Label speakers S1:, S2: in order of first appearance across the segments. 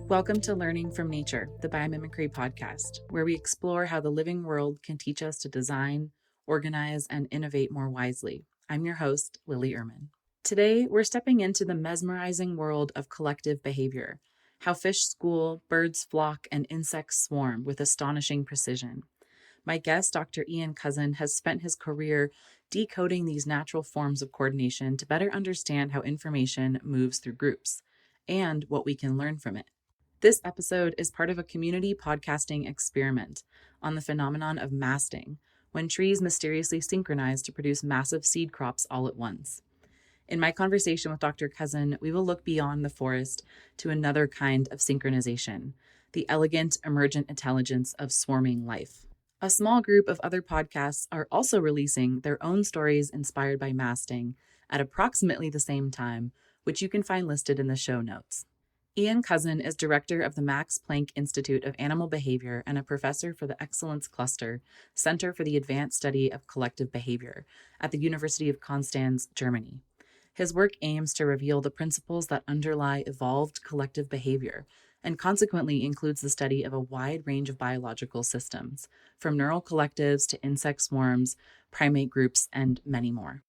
S1: Welcome to Learning from Nature, the Biomimicry podcast, where we explore how the living world can teach us to design, organize, and innovate more wisely. I'm your host, Lily Ehrman. Today, we're stepping into the mesmerizing world of collective behavior, how fish school, birds flock, and insects swarm with astonishing precision. My guest, Dr. Iain Couzin, has spent his career decoding these natural forms of coordination to better understand how information moves through groups and what we can learn from it. This episode is part of a community podcasting experiment on the phenomenon of masting, when trees mysteriously synchronize to produce massive seed crops all at once. In my conversation with Dr. Couzin, we will look beyond the forest to another kind of synchronization, the elegant, emergent intelligence of swarming life. A small group of other podcasts are also releasing their own stories inspired by masting at approximately the same time, which you can find listed in the show notes. Iain Couzin is director of the Max Planck Institute of Animal Behavior and a professor for the Excellence Cluster, Center for the Advanced Study of Collective Behavior at the University of Konstanz, Germany. His work aims to reveal the principles that underlie evolved collective behavior and consequently includes the study of a wide range of biological systems, from neural collectives to insect swarms, primate groups, and many more.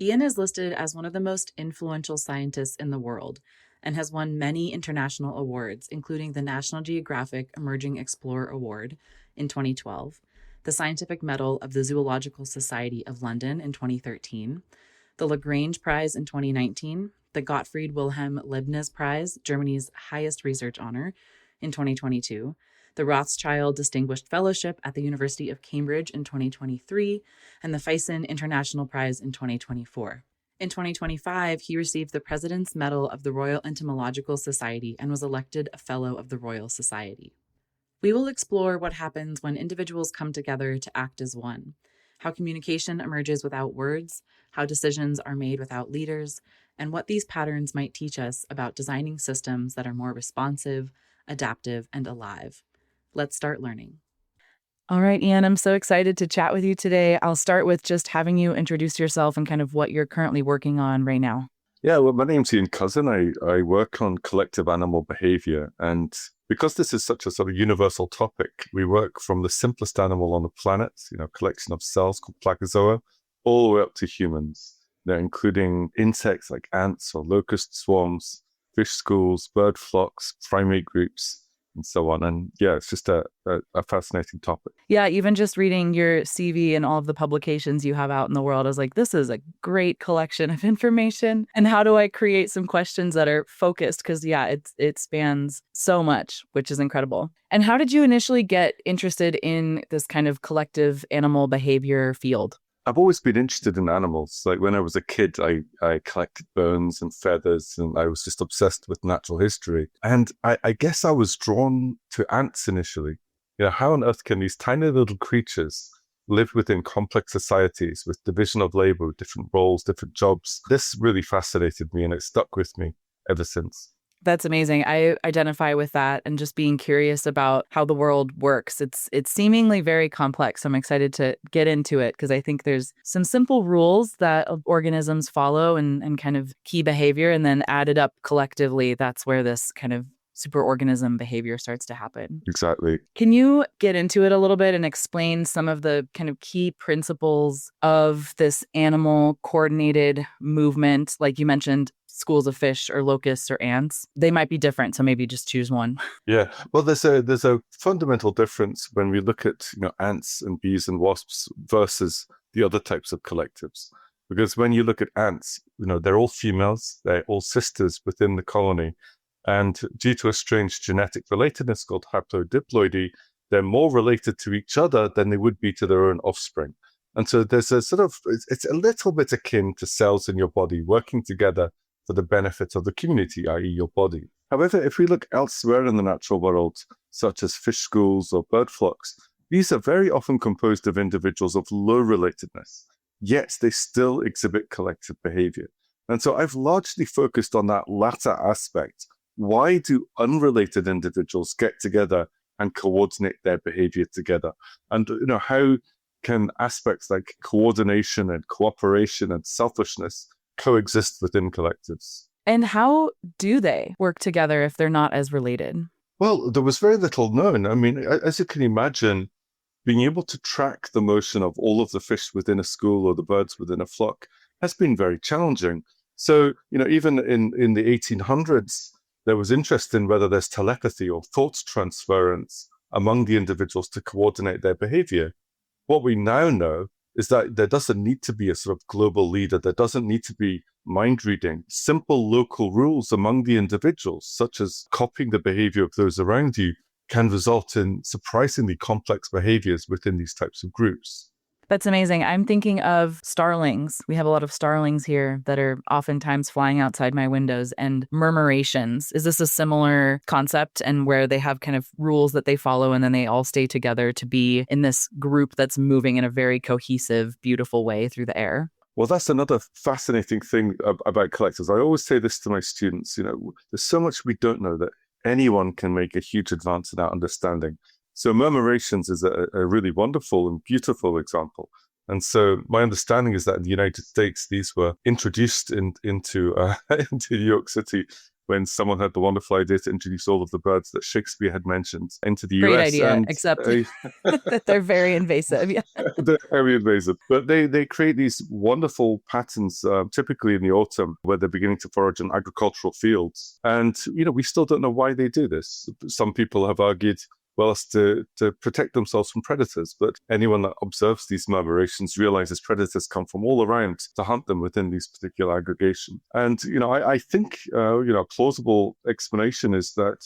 S1: Iain is listed as one of the most influential scientists in the world and has won many international awards, including the National Geographic Emerging Explorer Award in 2012, the Scientific Medal of the Zoological Society of London in 2013, the Lagrange Prize in 2019, the Gottfried Wilhelm Leibniz Prize, Germany's highest research honor, in 2022, the Rothschild Distinguished Fellowship at the University of Cambridge in 2023, and the Fison International Prize in 2024. In 2025, he received the President's Medal of the Royal Entomological Society and was elected a Fellow of the Royal Society. We will explore what happens when individuals come together to act as one, how communication emerges without words, how decisions are made without leaders, and what these patterns might teach us about designing systems that are more responsive, adaptive, and alive. Let's start learning. All right, Iain, I'm so excited to chat with you today. I'll start with just having you introduce yourself and kind of what you're currently working on right now.
S2: Yeah, well, my name's Iain Couzin. I work on collective animal behavior. And because this is such a sort of universal topic, we work from the simplest animal on the planet, collection of cells called placozoa, all the way up to humans, including insects like ants or locust swarms, fish schools, bird flocks, primate groups, and so on. And yeah, it's just a fascinating topic.
S1: Yeah, even just reading your CV and all of the publications you have out in the world, I was like, this is a great collection of information. And how do I create some questions that are focused? Because yeah, it spans so much, which is incredible. And how did you initially get interested in this kind of collective animal behavior field?
S2: I've always been interested in animals. Like when I was a kid, I collected bones and feathers, and I was just obsessed with natural history. And I guess I was drawn to ants initially. How on earth can these tiny little creatures live within complex societies with division of labor, different roles, different jobs? This really fascinated me, and it stuck with me ever since.
S1: That's amazing. I identify with that and just being curious about how the world works. It's seemingly very complex. I'm excited to get into it because I think there's some simple rules that organisms follow and kind of key behavior, and then added up collectively, that's where this kind of superorganism behavior starts to happen.
S2: Exactly.
S1: Can you get into it a little bit and explain some of the kind of key principles of this animal coordinated movement? Like you mentioned, schools of fish or locusts or ants. They might be different, so maybe just choose one.
S2: Yeah, well, there's a fundamental difference when we look at ants and bees and wasps versus the other types of collectives. Because when you look at ants, they're all females, they're all sisters within the colony. And due to a strange genetic relatedness called haplodiploidy, they're more related to each other than they would be to their own offspring. And so there's a sort of, it's a little bit akin to cells in your body working together for the benefit of the community, i.e. your body. However, if we look elsewhere in the natural world, such as fish schools or bird flocks, these are very often composed of individuals of low relatedness, yet they still exhibit collective behavior. And so I've largely focused on that latter aspect. Why do unrelated individuals get together and coordinate their behavior together? And how can aspects like coordination and cooperation and selfishness coexist within collectives?
S1: And how do they work together if they're not as related?
S2: Well, there was very little known. I mean, as you can imagine, being able to track the motion of all of the fish within a school or the birds within a flock has been very challenging. So, even in the 1800s, there was interest in whether there's telepathy or thought transference among the individuals to coordinate their behavior. What we now know is that there doesn't need to be a sort of global leader. There doesn't need to be mind reading. Simple local rules among the individuals, such as copying the behavior of those around you, can result in surprisingly complex behaviors within these types of groups.
S1: That's amazing. I'm thinking of starlings. We have a lot of starlings here that are oftentimes flying outside my windows, and murmurations. Is this a similar concept, and where they have kind of rules that they follow and then they all stay together to be in this group that's moving in a very cohesive, beautiful way through the air?
S2: Well, that's another fascinating thing about collectives. I always say this to my students, there's so much we don't know that anyone can make a huge advance in our understanding. So murmurations is a really wonderful and beautiful example. And so my understanding is that in the United States, these were introduced into New York City when someone had the wonderful idea to introduce all of the birds that Shakespeare had mentioned into the
S1: Great
S2: US.
S1: idea, except that they're very invasive. Yeah.
S2: They're very invasive. But they create these wonderful patterns, typically in the autumn, where they're beginning to forage in agricultural fields. And, we still don't know why they do this. Some people have argued, well, as to protect themselves from predators. But anyone that observes these murmurations realizes predators come from all around to hunt them within these particular aggregation. And, I think, a plausible explanation is that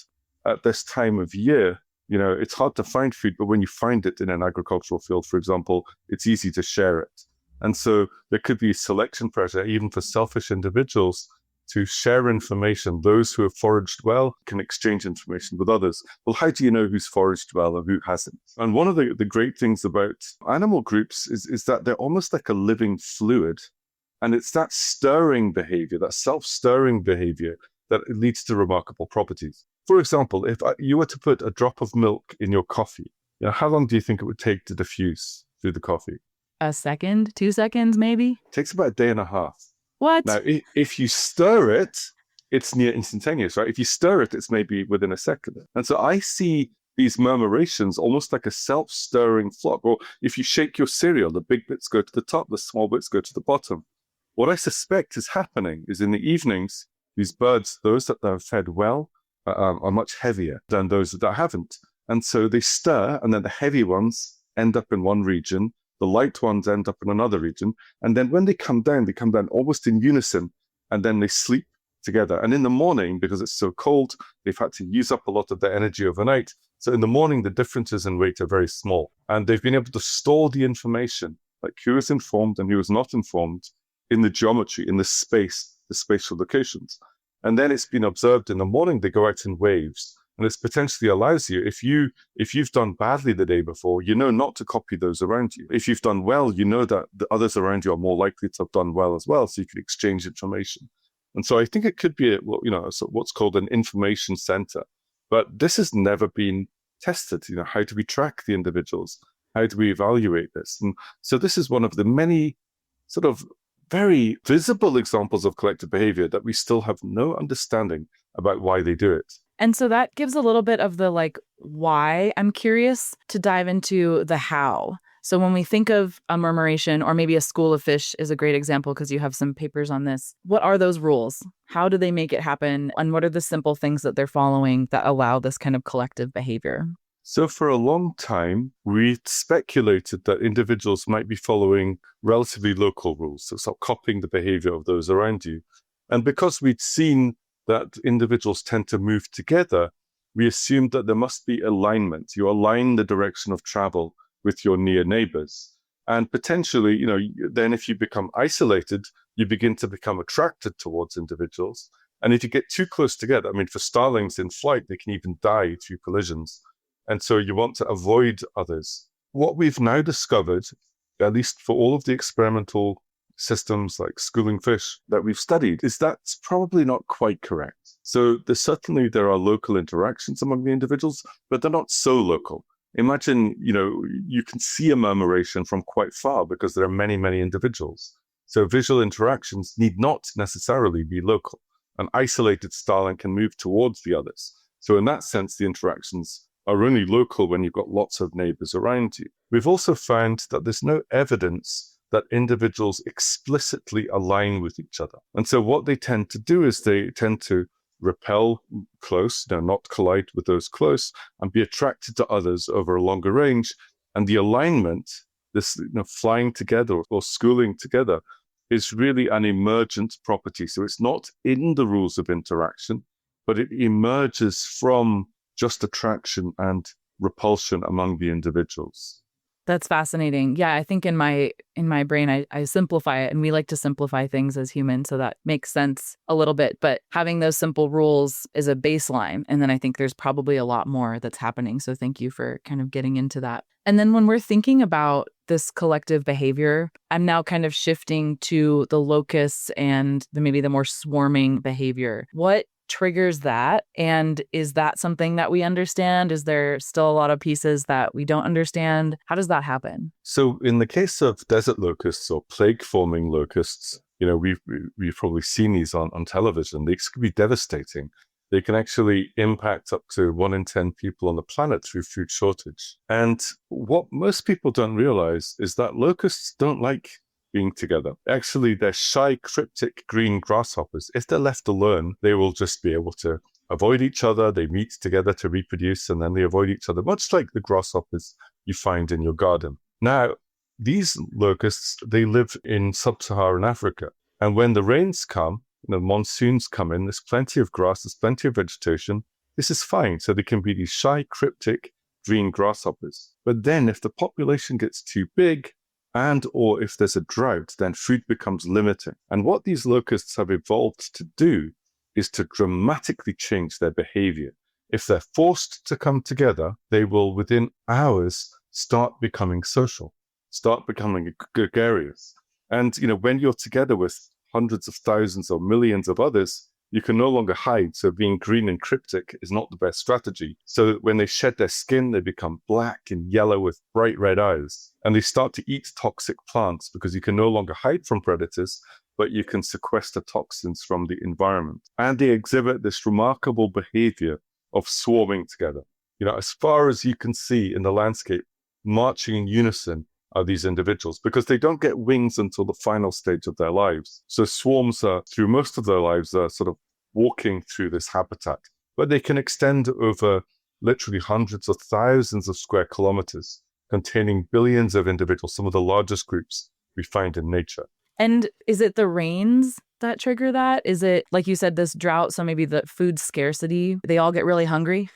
S2: at this time of year, it's hard to find food, but when you find it in an agricultural field, for example, it's easy to share it. And so there could be selection pressure, even for selfish individuals, to share information. Those who have foraged well can exchange information with others. Well, how do you know who's foraged well and who hasn't? And one of the great things about animal groups is that they're almost like a living fluid. And it's that stirring behavior, that self-stirring behavior, that leads to remarkable properties. For example, if you were to put a drop of milk in your coffee, how long do you think it would take to diffuse through the coffee?
S1: A second, 2 seconds, maybe?
S2: It takes about a day and a half.
S1: What?
S2: Now, if you stir it, it's near instantaneous, right? If you stir it, it's maybe within a second. And so I see these murmurations almost like a self-stirring flock. Or if you shake your cereal, the big bits go to the top, the small bits go to the bottom. What I suspect is happening is in the evenings, these birds, those that are fed well, are much heavier than those that haven't. And so they stir, and then the heavy ones end up in one region, the light ones end up in another region. And then when they come down almost in unison, and then they sleep together. And in the morning, because it's so cold, they've had to use up a lot of their energy overnight. So in the morning, the differences in weight are very small. And they've been able to store the information, like who is informed and who is not informed, in the geometry, in the space, the spatial locations. And then it's been observed in the morning, they go out in waves. And it potentially allows you, if you've done badly the day before, not to copy those around you. If you've done well, that the others around you are more likely to have done well as well, so you can exchange information. And so I think it could be what's called an information center. But this has never been tested. How do we track the individuals? How do we evaluate this? And so this is one of the many sort of very visible examples of collective behavior that we still have no understanding about why they do it.
S1: And so that gives a little bit of the why. I'm curious to dive into the how. So when we think of a murmuration, or maybe a school of fish is a great example because you have some papers on this. What are those rules? How do they make it happen? And what are the simple things that they're following that allow this kind of collective behavior?
S2: So for a long time, we speculated that individuals might be following relatively local rules, so sort of copying the behavior of those around you. And because we'd seen that individuals tend to move together, we assumed that there must be alignment. You align the direction of travel with your near neighbors. And potentially, then if you become isolated, you begin to become attracted towards individuals. And if you get too close together, for starlings in flight, they can even die through collisions. And so you want to avoid others. What we've now discovered, at least for all of the experimental systems like schooling fish that we've studied, is that's probably not quite correct. So there are local interactions among the individuals, but they're not so local. imagine, you can see a murmuration from quite far because there are many, many individuals. So visual interactions need not necessarily be local. An isolated starling can move towards the others. So in that sense, the interactions are only local when you've got lots of neighbors around you. We've also found that there's no evidence that individuals explicitly align with each other. And so what they tend to do is they tend to repel close, not collide with those close, and be attracted to others over a longer range. And the alignment, this flying together or schooling together, is really an emergent property. So it's not in the rules of interaction, but it emerges from just attraction and repulsion among the individuals.
S1: That's fascinating. Yeah, I think in my brain, I simplify it, and we like to simplify things as humans, so that makes sense a little bit. But having those simple rules is a baseline. And then I think there's probably a lot more that's happening. So thank you for kind of getting into that. And then when we're thinking about this collective behavior, I'm now kind of shifting to the locusts and maybe the more swarming behavior. What triggers that? And is that something that we understand? Is there still a lot of pieces that we don't understand? How does that happen?
S2: So in the case of desert locusts or plague-forming locusts, we've probably seen these on television. These can be devastating. They can actually impact up to 1 in 10 people on the planet through food shortage. And what most people don't realize is that locusts don't like being together. Actually, they're shy, cryptic green grasshoppers. If they're left alone, they will just be able to avoid each other. They meet together to reproduce, and then they avoid each other, much like the grasshoppers you find in your garden. Now, these locusts, they live in sub-Saharan Africa. And when the rains come, the monsoons come in, there's plenty of grass, there's plenty of vegetation. This is fine. So they can be these shy, cryptic green grasshoppers. But then if the population gets too big, and or if there's a drought, then food becomes limiting. And what these locusts have evolved to do is to dramatically change their behavior. If they're forced to come together, they will, within hours, start becoming social, start becoming gregarious. And, when you're together with hundreds of thousands or millions of others, you can no longer hide. So being green and cryptic is not the best strategy. So when they shed their skin, they become black and yellow with bright red eyes. And they start to eat toxic plants because you can no longer hide from predators, but you can sequester toxins from the environment. And they exhibit this remarkable behavior of swarming together. As far as you can see in the landscape, marching in unison are these individuals, because they don't get wings until the final stage of their lives. So swarms are, through most of their lives, are sort of walking through this habitat, but they can extend over literally hundreds of thousands of square kilometers, containing billions of individuals, some of the largest groups we find in nature.
S1: And is it the rains that trigger that? Is it, like you said, this drought, so maybe the food scarcity, they all get really hungry?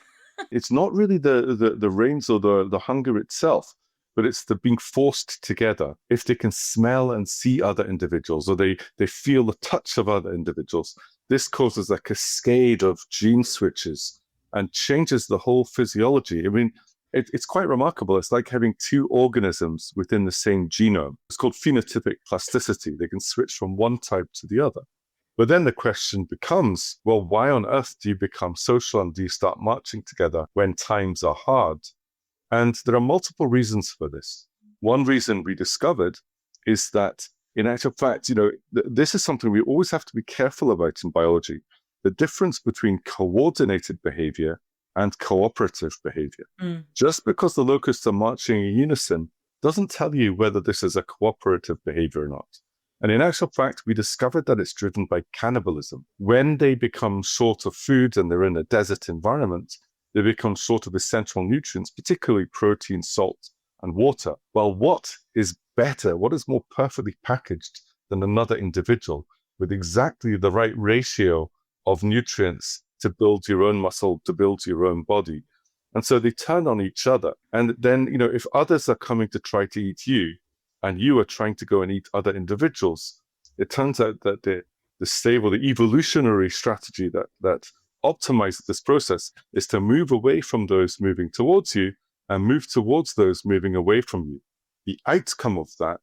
S2: It's not really the rains or the hunger itself, but it's the being forced together. If they can smell and see other individuals, or they feel the touch of other individuals, this causes a cascade of gene switches and changes the whole physiology. I mean, it's quite remarkable. It's like having two organisms within the same genome. It's called phenotypic plasticity. They can switch from one type to the other. But then the question becomes, well, why on earth do you become social and do you start marching together when times are hard? And there are multiple reasons for this. One reason we discovered is that, in actual fact, this is something we always have to be careful about in biology. The difference between coordinated behavior and cooperative behavior. Just because the locusts are marching in unison doesn't tell you whether this is a cooperative behavior or not. And in actual fact, we discovered that it's driven by cannibalism. When they become short of food and they're in a desert environment, they become short of essential nutrients, particularly protein, salt, and water. Well, what is better, what is more perfectly packaged than another individual with exactly the right ratio of nutrients to build your own muscle, to build your own body? And so they turn on each other. And then, if others are coming to try to eat you, and you are trying to go and eat other individuals, it turns out that the stable, the evolutionary strategy that optimizes this process is to move away from those moving towards you and move towards those moving away from you. The outcome of that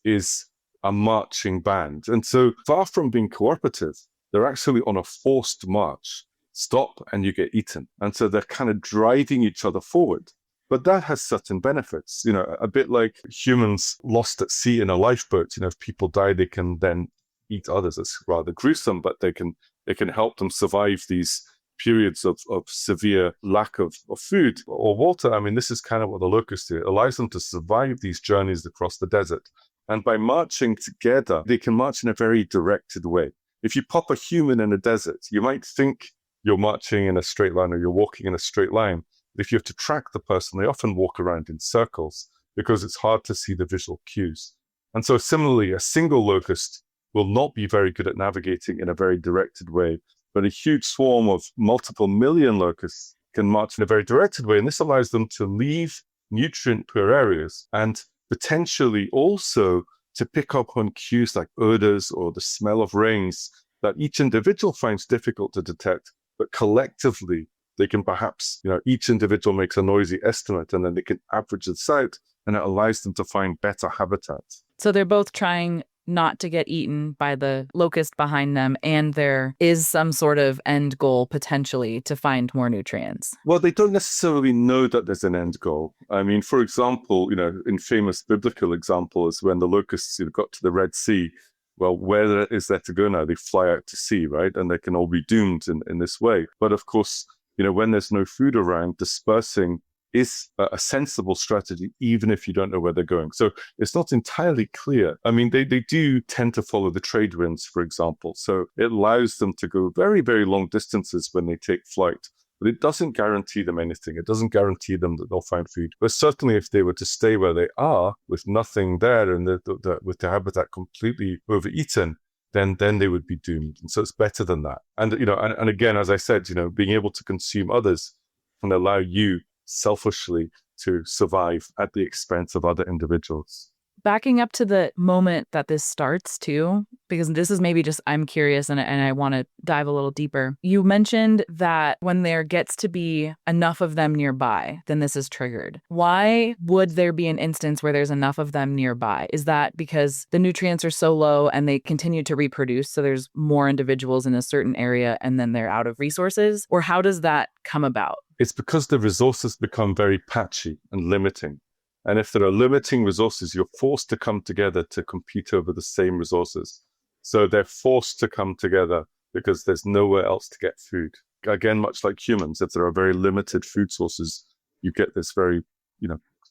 S2: is a marching band. And so far from being cooperative, they're actually on a forced march. Stop and you get eaten. And so they're kind of driving each other forward. But that has certain benefits, a bit like humans lost at sea in a lifeboat. If people die, they can then eat others. It's rather gruesome, but it can help them survive these periods of severe lack of food or water. I mean, this is kind of what the locusts do. It allows them to survive these journeys across the desert. And by marching together, they can march in a very directed way. If you pop a human in a desert, you might think you're marching in a straight line or you're walking in a straight line. If you have to track the person, they often walk around in circles because it's hard to see the visual cues. And so similarly, a single locust will not be very good at navigating in a very directed way, but a huge swarm of multiple million locusts can march in a very directed way. And this allows them to leave nutrient-poor areas and potentially also to pick up on cues like odors or the smell of rains that each individual finds difficult to detect, but collectively they can perhaps, each individual makes a noisy estimate and then they can average this out, and it allows them to find better habitats.
S1: So they're both trying not to get eaten by the locust behind them, and there is some sort of end goal potentially to find more nutrients.
S2: Well, they don't necessarily know that there's an end goal. I mean, for example, in famous biblical examples, when the locusts got to the Red Sea, well, where is there to go now? They fly out to sea, right? And they can all be doomed in this way. But of course, when there's no food around, dispersing is a sensible strategy, even if you don't know where they're going. So it's not entirely clear. I mean, they do tend to follow the trade winds, for example. So it allows them to go very, very long distances when they take flight. But it doesn't guarantee them anything. It doesn't guarantee them that they'll find food. But certainly if they were to stay where they are with nothing there and with the habitat completely overeaten, then they would be doomed. And so it's better than that. And, and again, as I said, being able to consume others can allow you selfishly to survive at the expense of other individuals.
S1: Backing up to the moment that this starts too, because this is maybe just, I'm curious and I want to dive a little deeper. You mentioned that when there gets to be enough of them nearby, then this is triggered. Why would there be an instance where there's enough of them nearby? Is that because the nutrients are so low and they continue to reproduce, so there's more individuals in a certain area and then they're out of resources? Or how does that come about?
S2: It's because the resources become very patchy and limiting. And if there are limiting resources, you're forced to come together to compete over the same resources. So they're forced to come together because there's nowhere else to get food. Again, much like humans, if there are very limited food sources, you get this very,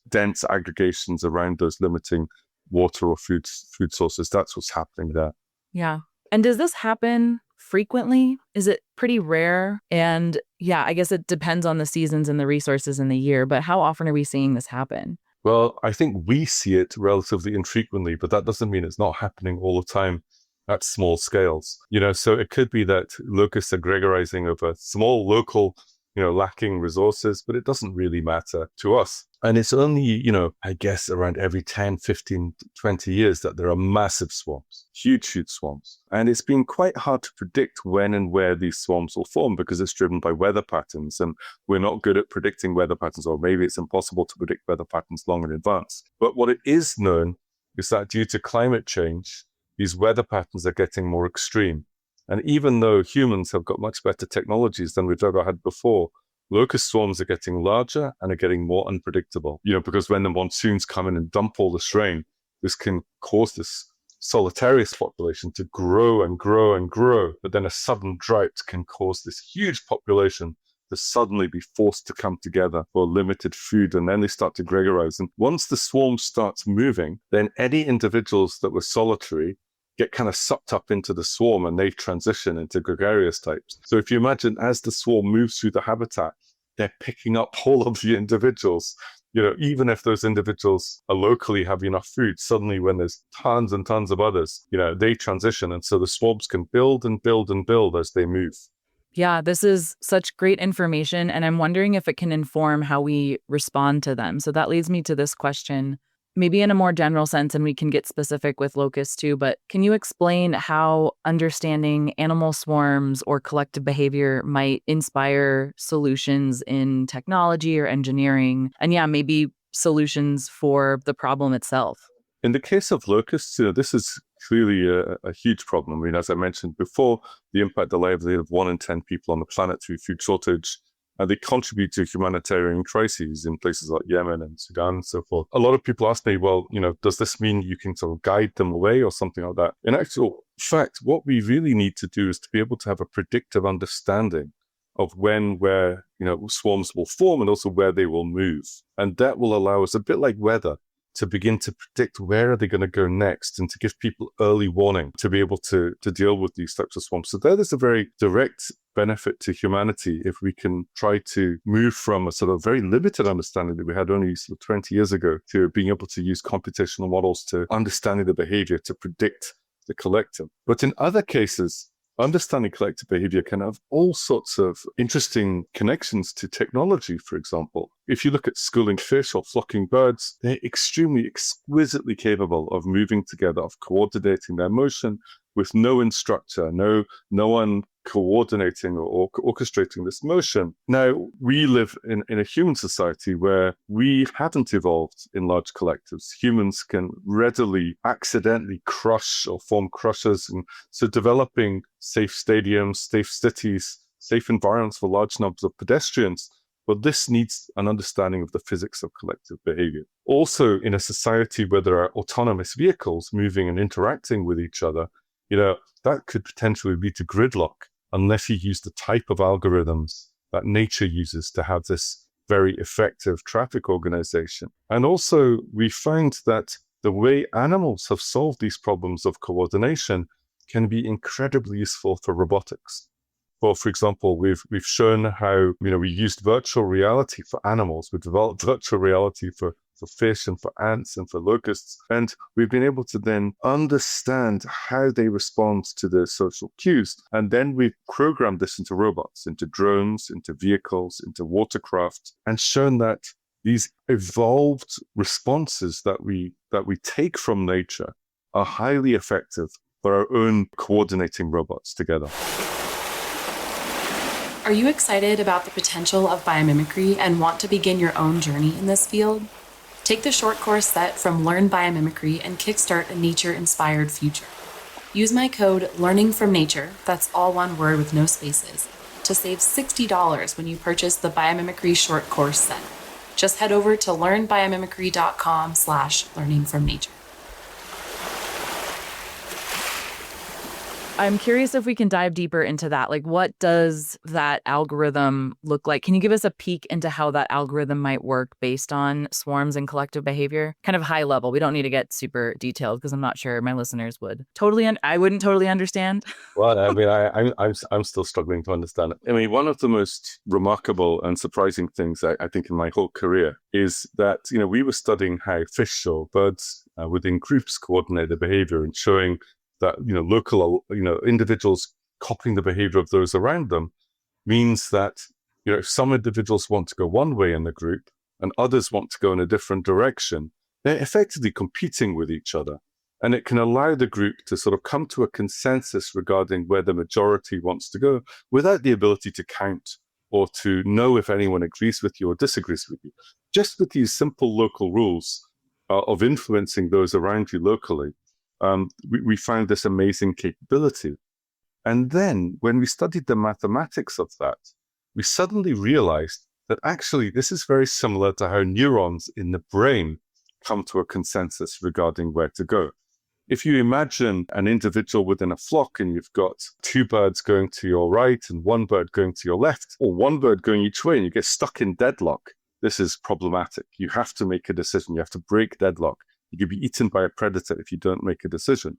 S2: dense aggregations around those limiting water or food sources. That's what's happening there.
S1: Yeah. And does this happen frequently? Is it pretty rare? And yeah, I guess it depends on the seasons and the resources in the year, but how often are we seeing this happen?
S2: Well, I think we see it relatively infrequently, but that doesn't mean it's not happening all the time at small scales. So it could be that locusts are gregarizing over small local, lacking resources, but it doesn't really matter to us. And it's only, I guess around every 10, 15, 20 years that there are massive swarms, huge swarms. And it's been quite hard to predict when and where these swarms will form because it's driven by weather patterns. And we're not good at predicting weather patterns, or maybe it's impossible to predict weather patterns long in advance. But what it is known is that due to climate change, these weather patterns are getting more extreme. And even though humans have got much better technologies than we've ever had before, locust swarms are getting larger and are getting more unpredictable, because when the monsoons come in and dump all this rain, this can cause this solitarius population to grow and grow and grow. But then a sudden drought can cause this huge population to suddenly be forced to come together for limited food, and then they start to gregarize. And once the swarm starts moving, then any individuals that were solitary get kind of sucked up into the swarm and they transition into gregarious types. So if you imagine as the swarm moves through the habitat, they're picking up all of the individuals. Even if those individuals are locally have enough food, suddenly when there's tons and tons of others, they transition. And so the swarms can build and build and build as they move.
S1: Yeah, this is such great information, and I'm wondering if it can inform how we respond to them. So that leads me to this question, maybe in a more general sense, and we can get specific with locusts too, but can you explain how understanding animal swarms or collective behavior might inspire solutions in technology or engineering? And yeah, maybe solutions for the problem itself.
S2: In the case of locusts, this is clearly a huge problem. I mean, as I mentioned before, the impact the livelihood of 1 in 10 people on the planet through food shortage and they contribute to humanitarian crises in places like Yemen and Sudan and so forth. A lot of people ask me, well, does this mean you can sort of guide them away or something like that? In actual fact, what we really need to do is to be able to have a predictive understanding of where swarms will form and also where they will move. And that will allow us, a bit like weather, to begin to predict where are they going to go next and to give people early warning to be able to deal with these types of swarms. So that is a very direct benefit to humanity if we can try to move from a sort of very limited understanding that we had only sort of 20 years ago to being able to use computational models to understanding the behavior to predict the collective. But in other cases, understanding collective behavior can have all sorts of interesting connections to technology, for example. If you look at schooling fish or flocking birds, they're extremely exquisitely capable of moving together, of coordinating their motion with no instructor, no one coordinating or orchestrating this motion. Now, we live in a human society where we haven't evolved in large collectives. Humans can readily accidentally crush or form crushes. And so developing safe stadiums, safe cities, safe environments for large numbers of pedestrians, but this needs an understanding of the physics of collective behavior. Also, in a society where there are autonomous vehicles moving and interacting with each other, that could potentially lead to gridlock unless you use the type of algorithms that nature uses to have this very effective traffic organization. And also, we find that the way animals have solved these problems of coordination can be incredibly useful for robotics. Well, for example, we've shown how, we used virtual reality for animals. We developed virtual reality for fish and for ants and for locusts. And we've been able to then understand how they respond to the social cues. And then we've programmed this into robots, into drones, into vehicles, into watercraft, and shown that these evolved responses that we take from nature are highly effective for our own coordinating robots together.
S1: Are you excited about the potential of biomimicry and want to begin your own journey in this field? Take the short course set from Learn Biomimicry and kickstart a nature-inspired future. Use my code LEARNINGFROMNATURE, that's all one word with no spaces, to save $60 when you purchase the Biomimicry short course set. Just head over to learnbiomimicry.com/learningfromnature. I'm curious if we can dive deeper into that. Like, what does that algorithm look like? Can you give us a peek into how that algorithm might work based on swarms and collective behavior? Kind of high level. We don't need to get super detailed because I'm not sure my listeners would I wouldn't totally understand.
S2: Well, I mean, I'm still struggling to understand it. I mean, one of the most remarkable and surprising things I think in my whole career is that, we were studying how fish or birds within groups coordinate their behavior and showing that, local, individuals copying the behavior of those around them means that, if some individuals want to go one way in the group and others want to go in a different direction, they're effectively competing with each other. And it can allow the group to sort of come to a consensus regarding where the majority wants to go without the ability to count or to know if anyone agrees with you or disagrees with you. Just with these simple local rules of influencing those around you locally, we found this amazing capability. And then when we studied the mathematics of that, we suddenly realized that actually this is very similar to how neurons in the brain come to a consensus regarding where to go. If you imagine an individual within a flock and you've got two birds going to your right and one bird going to your left, or one bird going each way and you get stuck in deadlock, this is problematic. You have to make a decision. You have to break deadlock. You could be eaten by a predator if you don't make a decision.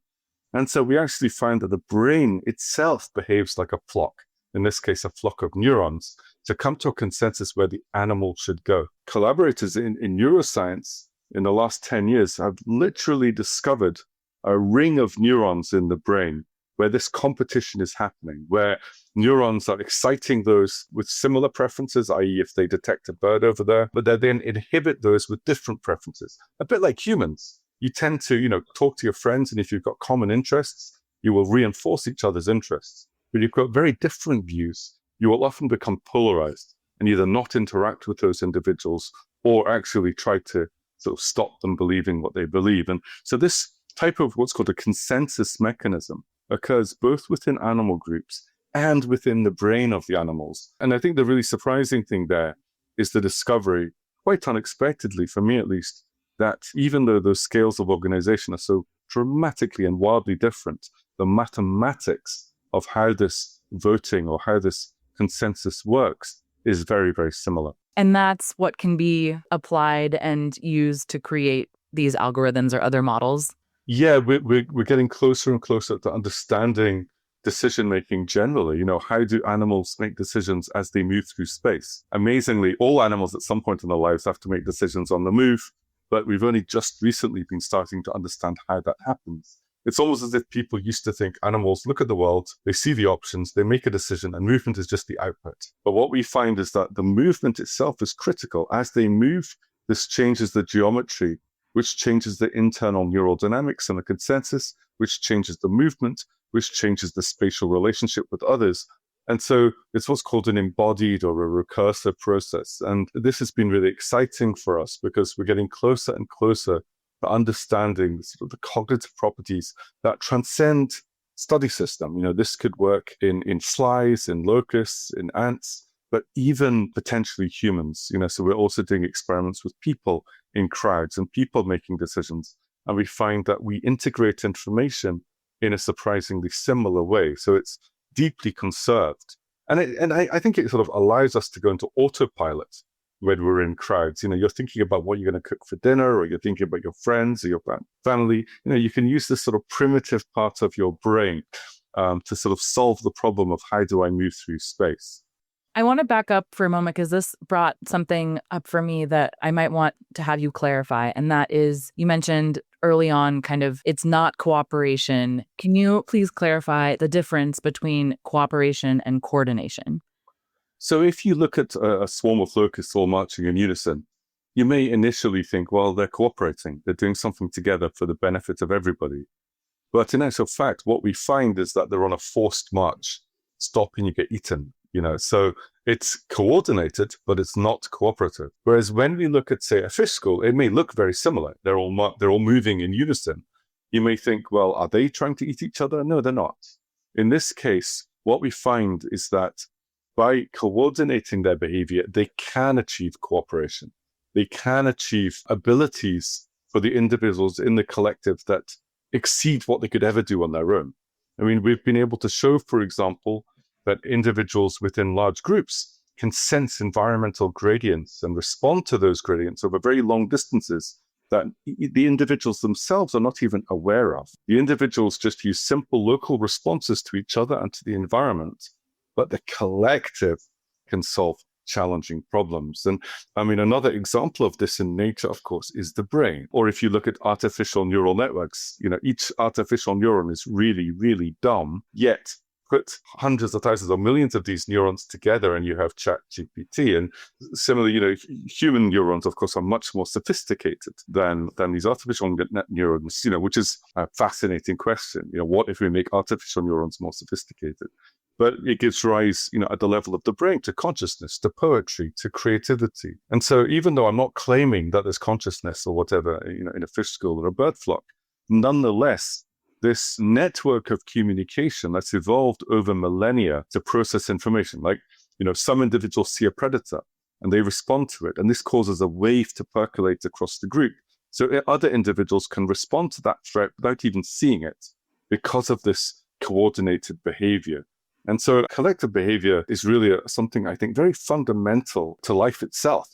S2: And so we actually find that the brain itself behaves like a flock, in this case, a flock of neurons, to come to a consensus where the animal should go. Collaborators in neuroscience in the last 10 years have literally discovered a ring of neurons in the brain where this competition is happening, where neurons are exciting those with similar preferences, i.e. if they detect a bird over there, but they then inhibit those with different preferences. A bit like humans. You tend to, talk to your friends, and if you've got common interests, you will reinforce each other's interests. But if you've got very different views, you will often become polarized and either not interact with those individuals or actually try to sort of stop them believing what they believe. And so this type of what's called a consensus mechanism occurs both within animal groups and within the brain of the animals. And I think the really surprising thing there is the discovery, quite unexpectedly, for me at least, that even though those scales of organization are so dramatically and wildly different, the mathematics of how this voting or how this consensus works is very, very similar.
S1: And that's what can be applied and used to create these algorithms or other models?
S2: Yeah, we're getting closer and closer to understanding decision-making generally. How do animals make decisions as they move through space? Amazingly, all animals at some point in their lives have to make decisions on the move, but we've only just recently been starting to understand how that happens. It's almost as if people used to think animals look at the world, they see the options, they make a decision, and movement is just the output. But what we find is that the movement itself is critical. As they move, this changes the geometry, which changes the internal neural dynamics and the consensus, which changes the movement, which changes the spatial relationship with others. And so it's what's called an embodied or a recursive process. And this has been really exciting for us because we're getting closer and closer to understanding sort of the cognitive properties that transcend study system. This could work in flies, in locusts, in ants, but even potentially humans. So we're also doing experiments with people in crowds and people making decisions. And we find that we integrate information in a surprisingly similar way. So it's deeply conserved. And I think it sort of allows us to go into autopilot when we're in crowds. You're thinking about what you're going to cook for dinner, or you're thinking about your friends or your family. You can use this sort of primitive part of your brain to sort of solve the problem of how do I move through space.
S1: I want to back up for a moment because this brought something up for me that I might want to have you clarify. And that is, you mentioned early on kind of it's not cooperation. Can you please clarify the difference between cooperation and coordination?
S2: So if you look at a swarm of locusts all marching in unison, you may initially think, well, they're cooperating. They're doing something together for the benefit of everybody. But in actual fact, what we find is that they're on a forced march. Stop and you get eaten. So it's coordinated, but it's not cooperative. Whereas when we look at, say, a fish school, it may look very similar. They're all moving in unison. You may think, well, are they trying to eat each other? No, they're not. In this case, what we find is that by coordinating their behavior, they can achieve cooperation. They can achieve abilities for the individuals in the collective that exceed what they could ever do on their own. We've been able to show, for example, that individuals within large groups can sense environmental gradients and respond to those gradients over very long distances that the individuals themselves are not even aware of. The individuals just use simple local responses to each other and to the environment, but the collective can solve challenging problems. And another example of this in nature, of course, is the brain. Or if you look at artificial neural networks, each artificial neuron is really, really dumb, yet put hundreds of thousands or millions of these neurons together and you have ChatGPT. And similarly, human neurons, of course, are much more sophisticated than these artificial neurons, which is a fascinating question. What if we make artificial neurons more sophisticated? But it gives rise, at the level of the brain, to consciousness, to poetry, to creativity. And so even though I'm not claiming that there's consciousness or whatever, in a fish school or a bird flock, nonetheless, this network of communication that's evolved over millennia to process information. Like, some individuals see a predator and they respond to it. And this causes a wave to percolate across the group. So other individuals can respond to that threat without even seeing it because of this coordinated behavior. And so collective behavior is really something, I think, very fundamental to life itself.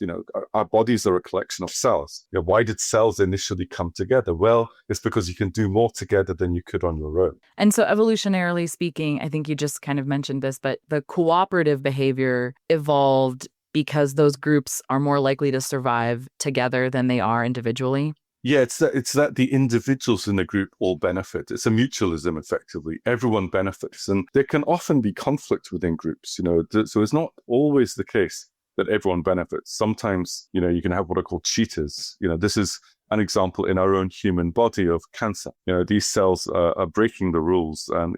S2: Our bodies are a collection of cells. Why did cells initially come together? Well, it's because you can do more together than you could on your own.
S1: And so evolutionarily speaking, I think you just kind of mentioned this, but the cooperative behavior evolved because those groups are more likely to survive together than they are individually.
S2: Yeah, it's that the individuals in the group all benefit. It's a mutualism, effectively. Everyone benefits. And there can often be conflict within groups, so it's not always the case that everyone benefits. Sometimes, you can have what are called cheaters. This is an example in our own human body of cancer. These cells are breaking the rules and,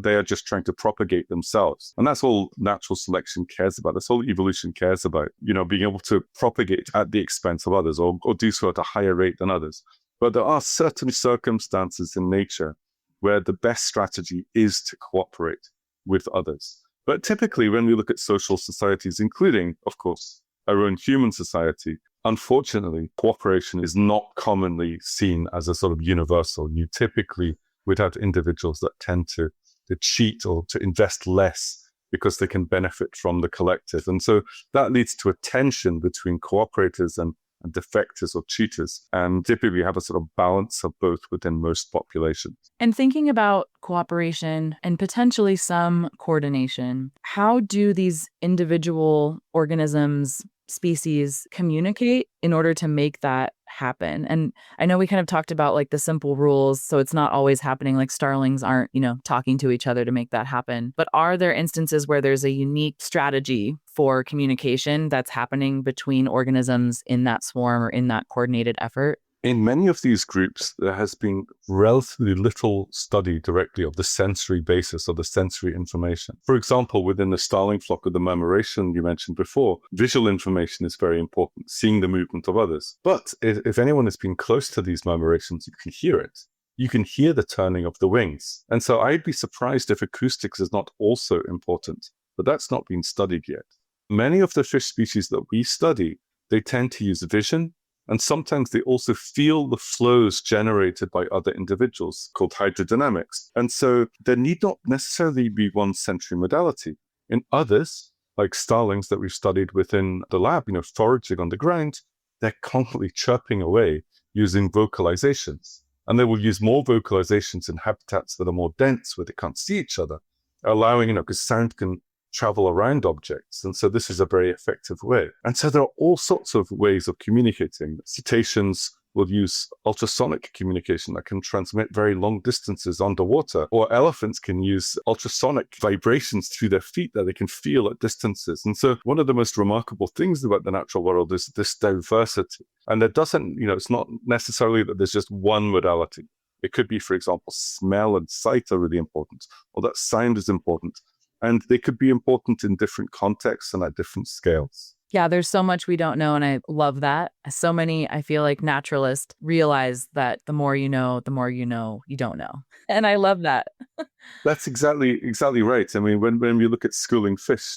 S2: they are just trying to propagate themselves. And that's all natural selection cares about. That's all evolution cares about, being able to propagate at the expense of others or do so at a higher rate than others. But there are certain circumstances in nature where the best strategy is to cooperate with others. But typically, when we look at social societies, including, of course, our own human society, unfortunately, cooperation is not commonly seen as a sort of universal. You typically would have individuals that tend to cheat or to invest less because they can benefit from the collective. And so that leads to a tension between cooperators and defectors or cheaters. And typically we have a sort of balance of both within most populations.
S1: And thinking about cooperation and potentially some coordination, how do these individual organisms, species communicate in order to make that happen? And I know we kind of talked about like the simple rules, so it's not always happening, like starlings aren't, talking to each other to make that happen. But are there instances where there's a unique strategy for communication that's happening between organisms in that swarm or in that coordinated effort?
S2: In many of these groups, there has been relatively little study directly of the sensory basis or the sensory information. For example, within the starling flock of the murmuration you mentioned before, visual information is very important, seeing the movement of others. But if anyone has been close to these murmurations, you can hear it. You can hear the turning of the wings. And so I'd be surprised if acoustics is not also important, but that's not been studied yet. Many of the fish species that we study, they tend to use vision, and sometimes they also feel the flows generated by other individuals, called hydrodynamics. And so there need not necessarily be one sensory modality. In others, like starlings that we've studied within the lab, foraging on the ground, they're constantly chirping away using vocalizations. And they will use more vocalizations in habitats that are more dense, where they can't see each other, allowing, because sound can travel around objects. And so this is a very effective way. And so there are all sorts of ways of communicating. Cetaceans will use ultrasonic communication that can transmit very long distances underwater, or elephants can use ultrasonic vibrations through their feet that they can feel at distances. And so one of the most remarkable things about the natural world is this diversity. And there doesn't, it's not necessarily that there's just one modality. It could be, for example, smell and sight are really important, or that sound is important. And they could be important in different contexts and at different scales.
S1: Yeah, there's so much we don't know, and I love that. So many, I feel like, naturalists realize that the more you know you don't know. And I love that.
S2: That's exactly right. I mean, when we look at schooling fish,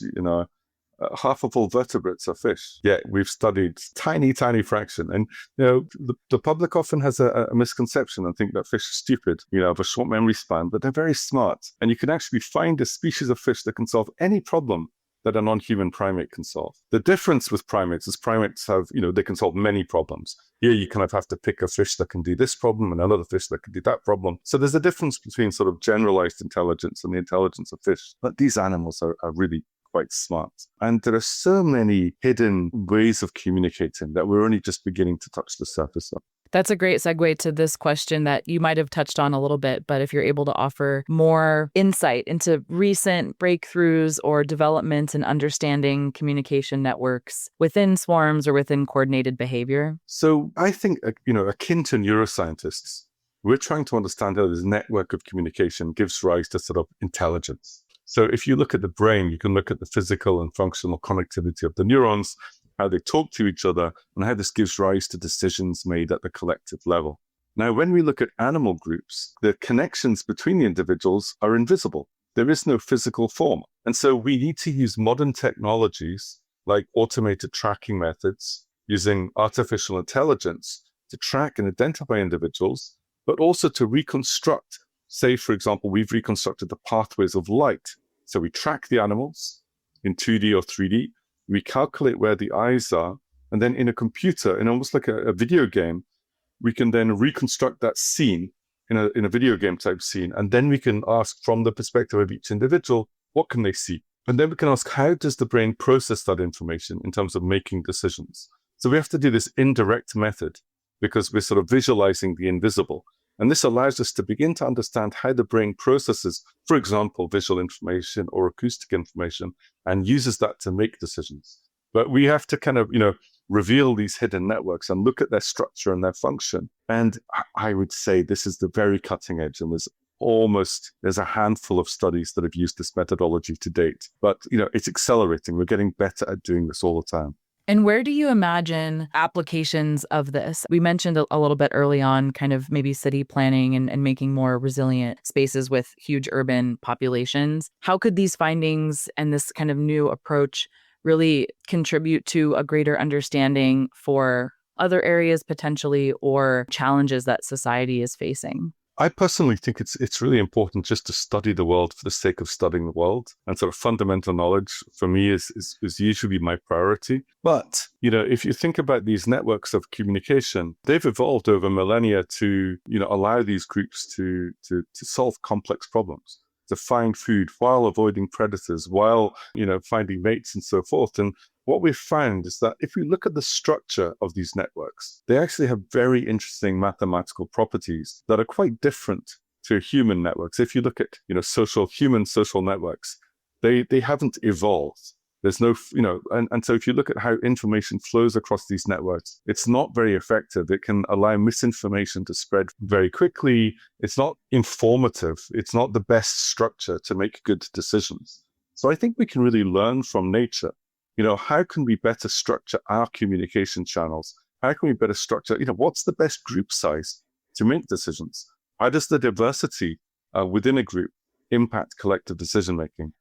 S2: half of all vertebrates are fish. Yet we've studied tiny fraction. And, the public often has a misconception and think that fish are stupid, have a short memory span, but they're very smart. And you can actually find a species of fish that can solve any problem that a non-human primate can solve. The difference with primates is primates have, they can solve many problems. Here you kind of have to pick a fish that can do this problem and another fish that can do that problem. So there's a difference between sort of generalized intelligence and the intelligence of fish. But these animals are really quite smart. And there are so many hidden ways of communicating that we're only just beginning to touch the surface of.
S1: That's a great segue to this question that you might have touched on a little bit, but if you're able to offer more insight into recent breakthroughs or developments in understanding communication networks within swarms or within coordinated behavior.
S2: So I think, akin to neuroscientists, we're trying to understand how this network of communication gives rise to sort of intelligence. So if you look at the brain, you can look at the physical and functional connectivity of the neurons, how they talk to each other, and how this gives rise to decisions made at the collective level. Now, when we look at animal groups, the connections between the individuals are invisible. There is no physical form. And so we need to use modern technologies like automated tracking methods, using artificial intelligence to track and identify individuals, but also to reconstruct. Say, for example, we've reconstructed the pathways of light. So we track the animals in 2D or 3D, we calculate where the eyes are, and then in a computer, in almost like a video game, we can then reconstruct that scene in a video game type scene. And then we can ask from the perspective of each individual, what can they see? And then we can ask, how does the brain process that information in terms of making decisions? So we have to do this indirect method because we're sort of visualizing the invisible. And this allows us to begin to understand how the brain processes, for example, visual information or acoustic information, and uses that to make decisions. But we have to kind of, reveal these hidden networks and look at their structure and their function. And I would say this is the very cutting edge. And there's a handful of studies that have used this methodology to date. But, it's accelerating. We're getting better at doing this all the time.
S1: And where do you imagine applications of this? We mentioned a little bit early on, kind of maybe city planning and making more resilient spaces with huge urban populations. How could these findings and this kind of new approach really contribute to a greater understanding for other areas potentially or challenges that society is facing?
S2: I personally think it's really important just to study the world for the sake of studying the world, and sort of fundamental knowledge for me is usually my priority. But if you think about these networks of communication, they've evolved over millennia to allow these groups to solve complex problems, to find food while avoiding predators, while finding mates and so forth. And what we've found is that if we look at the structure of these networks, they actually have very interesting mathematical properties that are quite different to human networks. If you look at human social networks, they haven't evolved. There's no, and so if you look at how information flows across these networks, it's not very effective. It can allow misinformation to spread very quickly. It's not informative. It's not the best structure to make good decisions. So I think we can really learn from nature. How can we better structure our communication channels? How can we better structure, what's the best group size to make decisions? How does the diversity within a group impact collective decision-making?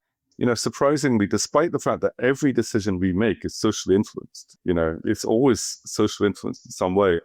S2: Surprisingly, despite the fact that every decision we make is socially influenced, it's always socially influenced in some way,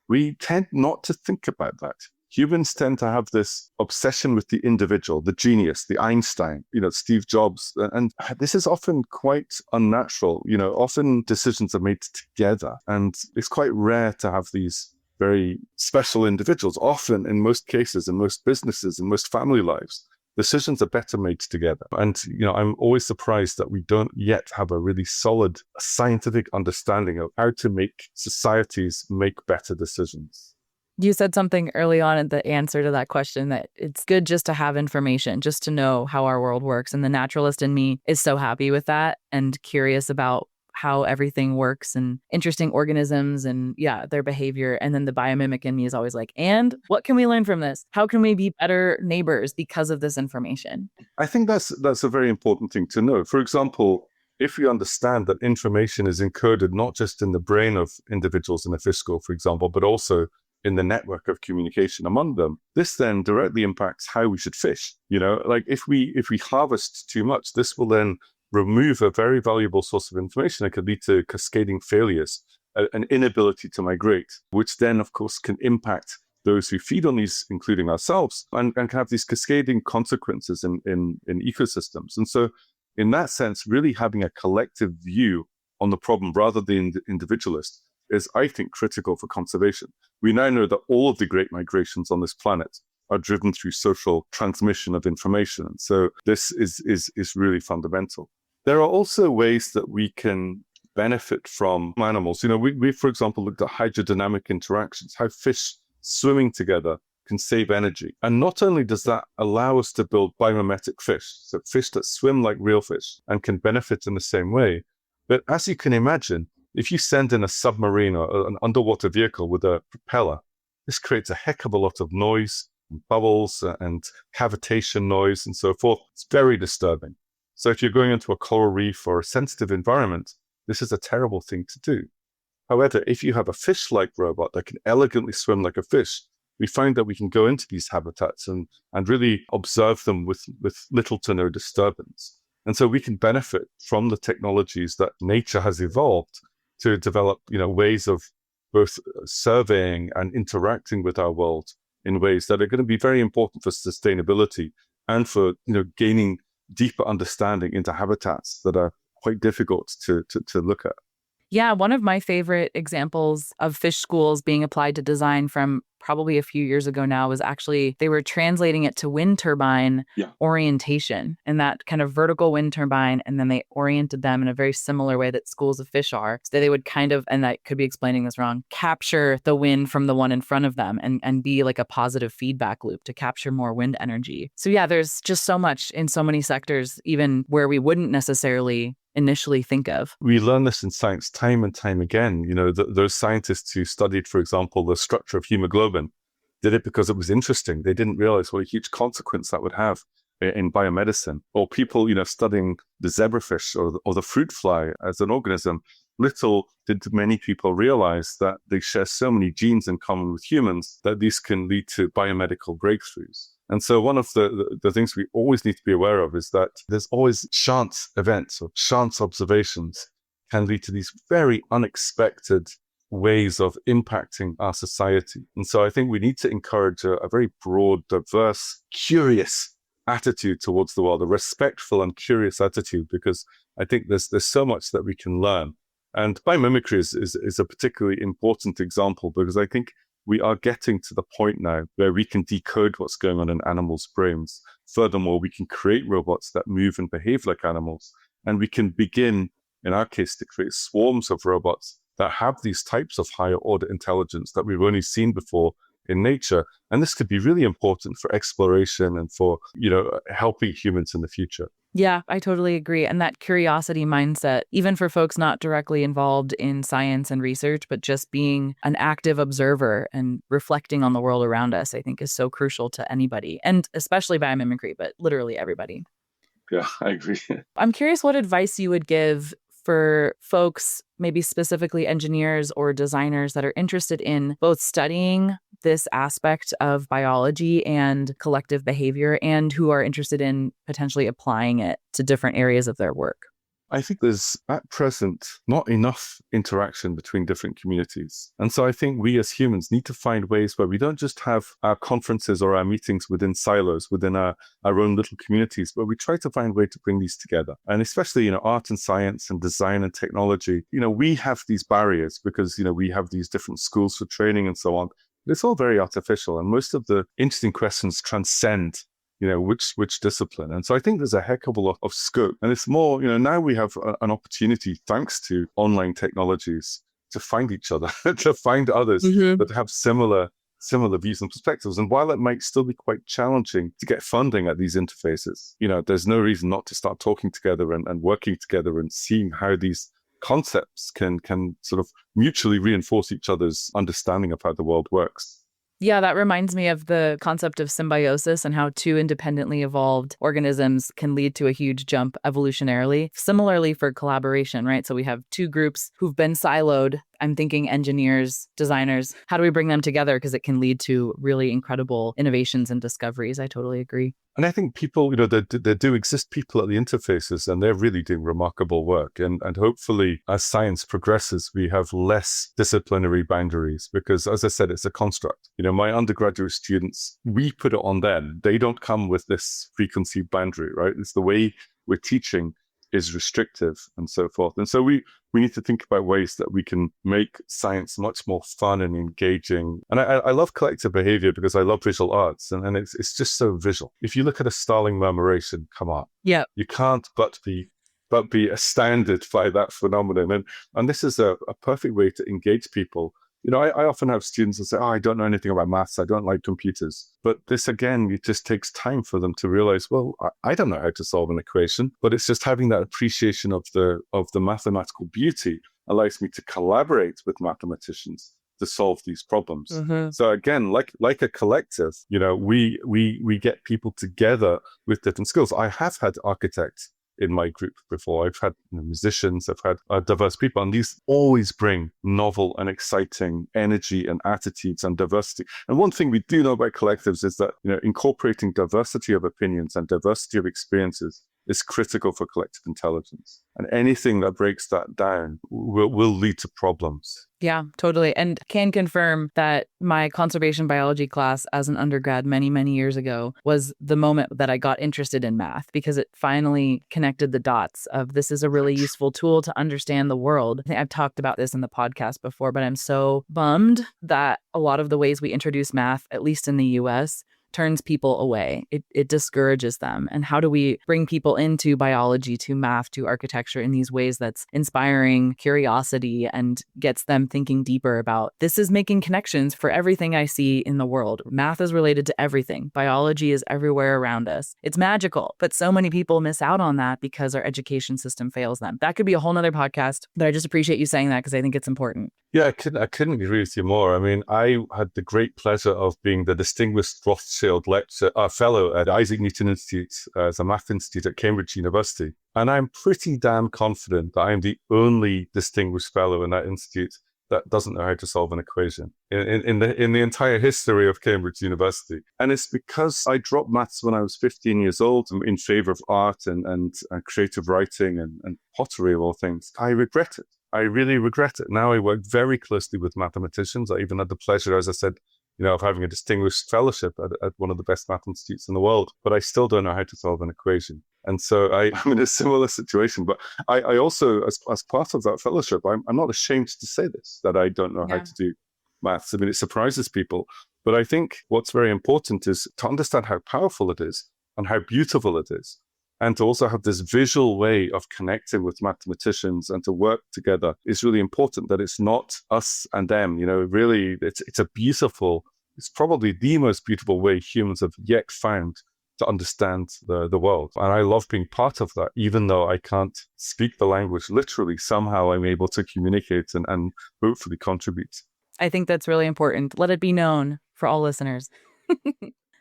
S2: we tend not to think about that. Humans tend to have this obsession with the individual, the genius, the Einstein, Steve Jobs. And this is often quite unnatural. Often decisions are made together. And it's quite rare to have these very special individuals. Often, in most cases, in most businesses, in most family lives, decisions are better made together. And, I'm always surprised that we don't yet have a really solid scientific understanding of how to make societies make better decisions.
S1: You said something early on in the answer to that question that it's good just to have information, just to know how our world works. And the naturalist in me is so happy with that and curious about how everything works and interesting organisms and their behavior. And then the biomimic in me is always like, and what can we learn from this? How can we be better neighbors because of this information?
S2: I think that's a very important thing to know. For example, if we understand that information is encoded not just in the brain of individuals in a fish school, for example, but also in the network of communication among them, this then directly impacts how we should fish. Like if we harvest too much, this will then remove a very valuable source of information. It could lead to cascading failures, an inability to migrate, which then, of course, can impact those who feed on these, including ourselves, and can have these cascading consequences in ecosystems. And so in that sense, really having a collective view on the problem rather than individualist is, I think, critical for conservation. We now know that all of the great migrations on this planet are driven through social transmission of information. And so this is really fundamental. There are also ways that we can benefit from animals. We, for example, looked at hydrodynamic interactions, how fish swimming together can save energy. And not only does that allow us to build biomimetic fish, so fish that swim like real fish and can benefit in the same way, but as you can imagine, if you send in a submarine or an underwater vehicle with a propeller, this creates a heck of a lot of noise, and bubbles and cavitation noise and so forth. It's very disturbing. So if you're going into a coral reef or a sensitive environment, this is a terrible thing to do. However, if you have a fish-like robot that can elegantly swim like a fish, we find that we can go into these habitats and really observe them with little to no disturbance. And so we can benefit from the technologies that nature has evolved to develop, ways of both surveying and interacting with our world in ways that are going to be very important for sustainability and for, gaining deeper understanding into habitats that are quite difficult to look at.
S1: Yeah, one of my favorite examples of fish schools being applied to design from probably a few years ago now was actually they were translating it to wind turbine orientation and that kind of vertical wind turbine. And then they oriented them in a very similar way that schools of fish are. So they would kind of, and I could be explaining this wrong, capture the wind from the one in front of them and be like a positive feedback loop to capture more wind energy. So yeah, there's just so much in so many sectors, even where we wouldn't necessarily initially think of.
S2: We learn this in science time and time again. Those scientists who studied, for example, the structure of hemoglobin did it because it was interesting. They didn't realize what a huge consequence that would have in biomedicine. Or people, studying the zebrafish or the fruit fly as an organism, little did many people realize that they share so many genes in common with humans that these can lead to biomedical breakthroughs. And so one of the things we always need to be aware of is that there's always chance events or chance observations can lead to these very unexpected ways of impacting our society. And so I think we need to encourage a very broad, diverse, curious attitude towards the world, a respectful and curious attitude, because I think there's so much that we can learn. And biomimicry is a particularly important example, because I think we are getting to the point now where we can decode what's going on in animals' brains. Furthermore, we can create robots that move and behave like animals. And we can begin, in our case, to create swarms of robots that have these types of higher order intelligence that we've only seen before in nature. And this could be really important for exploration and for, helping humans in the future.
S1: Yeah, I totally agree. And that curiosity mindset, even for folks not directly involved in science and research, but just being an active observer and reflecting on the world around us, I think is so crucial to anybody, and especially biomimicry, but literally everybody.
S2: Yeah, I agree.
S1: I'm curious what advice you would give for folks, maybe specifically engineers or designers that are interested in both studying this aspect of biology and collective behavior, and who are interested in potentially applying it to different areas of their work.
S2: I think there's, at present, not enough interaction between different communities. And so I think we as humans need to find ways where we don't just have our conferences or our meetings within silos, within our own little communities, but we try to find a way to bring these together. And especially, art and science and design and technology, we have these barriers because, we have these different schools for training and so on. It's all very artificial. And most of the interesting questions transcend which discipline. And so I think there's a heck of a lot of scope. And it's more, now we have an opportunity, thanks to online technologies, to find each other, to find others that have similar views and perspectives. And while it might still be quite challenging to get funding at these interfaces, there's no reason not to start talking together and working together and seeing how these concepts can sort of mutually reinforce each other's understanding of how the world works.
S1: Yeah, that reminds me of the concept of symbiosis and how two independently evolved organisms can lead to a huge jump evolutionarily. Similarly for collaboration, right? So we have two groups who've been siloed. I'm thinking engineers, designers. How do we bring them together? Because it can lead to really incredible innovations and discoveries. I totally agree.
S2: And I think people, there do exist people at the interfaces, and they're really doing remarkable work. And hopefully, as science progresses, we have less disciplinary boundaries, because, as I said, it's a construct. My undergraduate students, we put it on them. They don't come with this preconceived boundary, right? It's the way we're teaching is restrictive and so forth. And so we need to think about ways that we can make science much more fun and engaging. And I love collective behavior because I love visual arts, and it's just so visual. If you look at a starling murmuration, come on.
S1: Yeah.
S2: You can't but be astounded by that phenomenon. And this is a perfect way to engage people. I often have students that say, I don't know anything about maths. I don't like computers. But this, again, it just takes time for them to realize, well, I don't know how to solve an equation, but it's just having that appreciation of the mathematical beauty allows me to collaborate with mathematicians to solve these problems. So again, like a collective, we get people together with different skills. I have had architects in my group before. I've had musicians, I've had diverse people, and these always bring novel and exciting energy and attitudes and diversity. And one thing we do know about collectives is that incorporating diversity of opinions and diversity of experiences is critical for collective intelligence. And anything that breaks that down will lead to problems.
S1: Yeah, totally. And can confirm that my conservation biology class as an undergrad many, many years ago was the moment that I got interested in math, because it finally connected the dots of this is a really useful tool to understand the world. I think I've talked about this in the podcast before, but I'm so bummed that a lot of the ways we introduce math, at least in the US, turns people away. It discourages them. And how do we bring people into biology, to math, to architecture in these ways that's inspiring curiosity and gets them thinking deeper about this is making connections for everything I see in the world. Math is related to everything. Biology is everywhere around us. It's magical, but so many people miss out on that because our education system fails them. That could be a whole nother podcast, but I just appreciate you saying that because I think it's important.
S2: Yeah, I couldn't agree with you more. I mean, I had the great pleasure of being the distinguished Rothschild Schwarzschild fellow at Isaac Newton Institute as a math institute at Cambridge University. And I'm pretty damn confident that I'm the only distinguished fellow in that institute that doesn't know how to solve an equation in the entire history of Cambridge University. And it's because I dropped maths when I was 15 years old in favor of art and creative writing and pottery of all things. I regret it. I really regret it. Now I work very closely with mathematicians. I even had the pleasure, as I said, of having a distinguished fellowship at one of the best math institutes in the world, but I still don't know how to solve an equation. And so I'm in a similar situation. But I also, as part of that fellowship, I'm not ashamed to say this, that I don't know how to do maths. I mean, it surprises people. But I think what's very important is to understand how powerful it is and how beautiful it is. And to also have this visual way of connecting with mathematicians and to work together is really important, that it's not us and them. Really, it's a beautiful, it's probably the most beautiful way humans have yet found to understand the world. And I love being part of that, even though I can't speak the language literally. Somehow I'm able to communicate and hopefully contribute.
S1: I think that's really important. Let it be known for all listeners.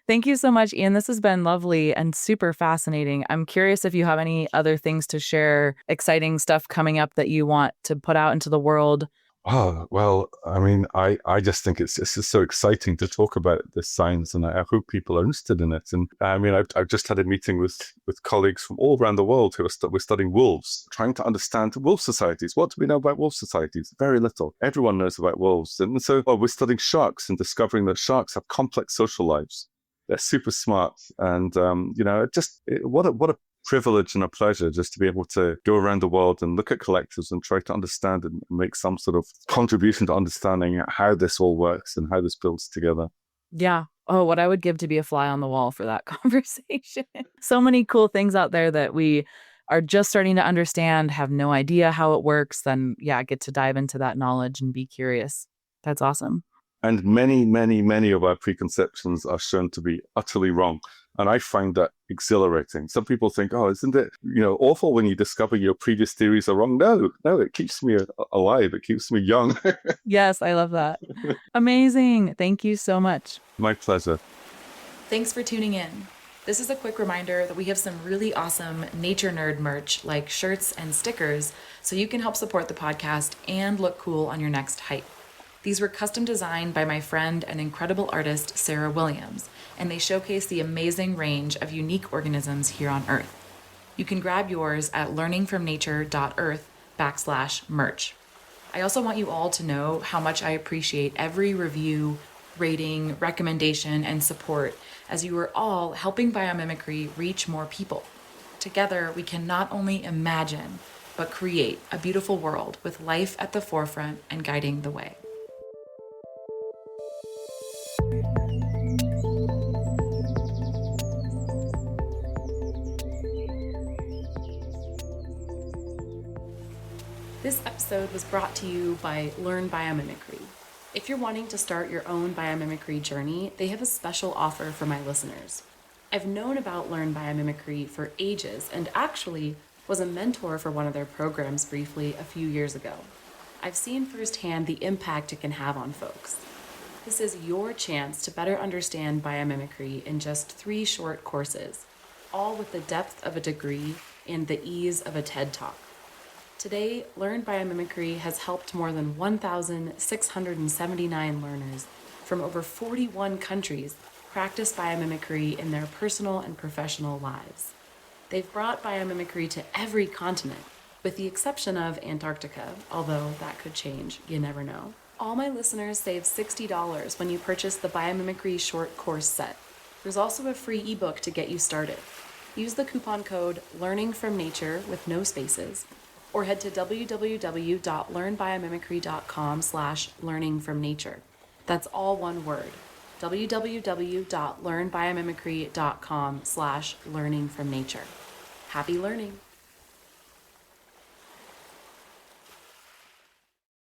S1: Thank you so much, Iain. This has been lovely and super fascinating. I'm curious if you have any other things to share, exciting stuff coming up that you want to put out into the world.
S2: Oh, well, I mean, I just think it's just so exciting to talk about this science, and I hope people are interested in it. And I mean, I've just had a meeting with colleagues from all around the world who we're studying wolves, trying to understand wolf societies. What do we know about wolf societies? Very little. Everyone knows about wolves. And so we're studying sharks and discovering that sharks have complex social lives. They're super smart. And, what a privilege and a pleasure just to be able to go around the world and look at collectives and try to understand and make some sort of contribution to understanding how this all works and how this builds together.
S1: Yeah. Oh, what I would give to be a fly on the wall for that conversation. So many cool things out there that we are just starting to understand, have no idea how it works. Then, get to dive into that knowledge and be curious. That's awesome.
S2: And many, many, many of our preconceptions are shown to be utterly wrong. And I find that exhilarating. Some people think, oh, isn't it, awful when you discover your previous theories are wrong? No, it keeps me alive. It keeps me young.
S1: Yes, I love that. Amazing. Thank you so much.
S2: My pleasure.
S1: Thanks for tuning in. This is a quick reminder that we have some really awesome nature nerd merch like shirts and stickers so you can help support the podcast and look cool on your next hike. These were custom designed by my friend and incredible artist, Sarah Williams, and they showcase the amazing range of unique organisms here on Earth. You can grab yours at learningfromnature.earth/merch. I also want you all to know how much I appreciate every review, rating, recommendation, and support, as you are all helping biomimicry reach more people. Together, we can not only imagine, but create a beautiful world with life at the forefront and guiding the way. This episode was brought to you by Learn Biomimicry. If you're wanting to start your own biomimicry journey, they have a special offer for my listeners. I've known about Learn Biomimicry for ages and actually was a mentor for one of their programs briefly a few years ago. I've seen firsthand the impact it can have on folks. This is your chance to better understand biomimicry in just 3 short courses, all with the depth of a degree and the ease of a TED Talk. Today, Learn Biomimicry has helped more than 1,679 learners from over 41 countries practice biomimicry in their personal and professional lives. They've brought biomimicry to every continent, with the exception of Antarctica, although that could change, you never know. All my listeners save $60 when you purchase the Biomimicry short course set. There's also a free ebook to get you started. Use the coupon code LEARNINGFROMNATURE with no spaces, or head to www.learnbiomimicry.com/learningfromnature. That's all one word. www.learnbiomimicry.com/learningfromnature. Happy learning!